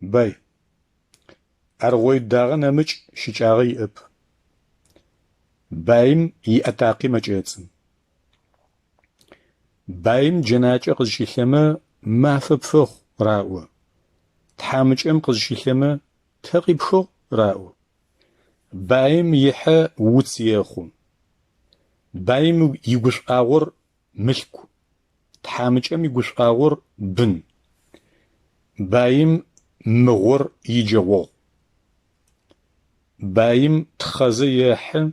باي أرغوي داغن أمج شجاغي أب بايم يأتاقي مجيتسن بايم جناجة قزشيلما ما فبفخ راو تحامج أم قزشيلما تقيبخو راو بايم يحا ووتسيخو بايم يغش آور ملكو تحامج أم يغش آور بن بايم مغور يجوو بايم تخزي يحا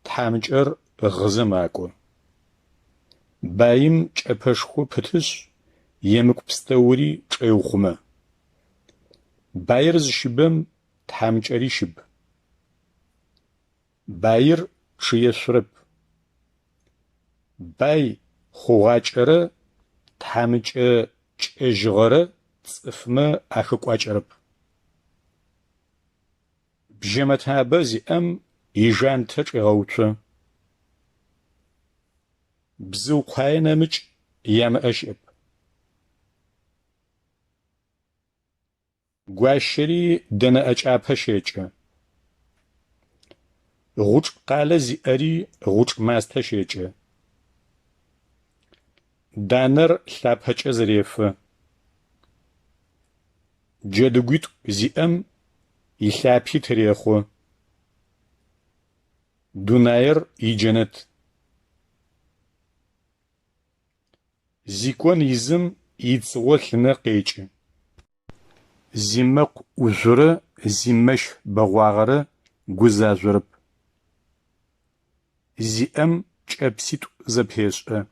تحامجر غزماكو بايم چپشخو پتش يمك بستوري چيوخما باير زشبم تحامجري شب باير چيشرب باي خوغاچره تحامج چجغره صفما اخقواچرب بجمتها بزي ام يجان تچغوچه بزو قاينمج يام اشب غواشري دنا اچاپشيچه غوچ قاله زياري غوچ ماستشيچه دانر لاپچ زريف جدگوت زيام يلابي تريخو دوناير يجنت زيكون يزم يتصوخنا قيچ زيمق وزره زيمش بغواغره گوزاجرب زيام چپسيت زپيشقه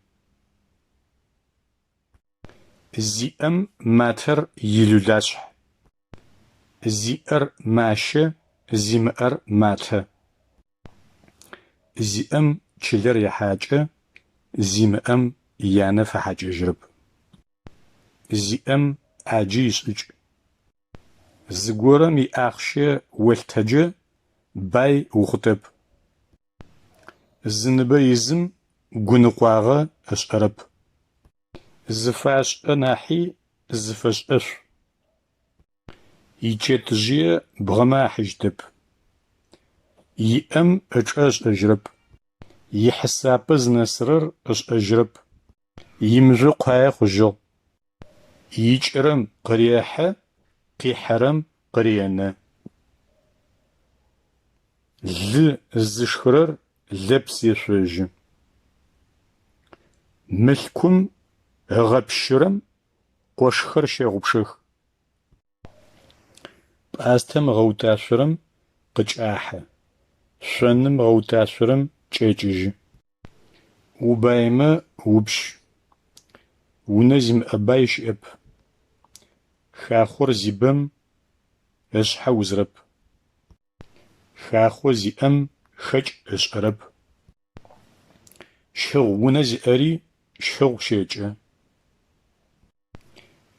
زيام ماتر يلولاش زيار ماشه زيمار ماته زيام چلر يحاجه زيمام يانا فحاجه جرب زيام عجيش زغورم ياخشه ولتجه باي وخطب زنبيزم غنقواغه اشقرب زفاش ناحي زفاش اش يچتجيه بغما حجتب يام اچاش اجرب يحساب زنسرر اش اجرب يمجو قاي خجو يچرم قريحه قيحرم قريانه ل زشخرر لبس يشوج ملكم غبشرم قوشخر شيغبشخ باستم غوتاشرم قچاحه شنم غوتاشرم چيچج وبايمه وبش ونزم ابايش اب خاخور زيبم اشحا وزرب خاخو زيام خج اشقرب شغ ونزئري شغ شيجه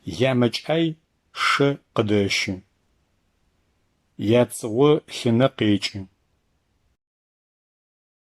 يامچاي ش قدش ياتسو خنا قيچ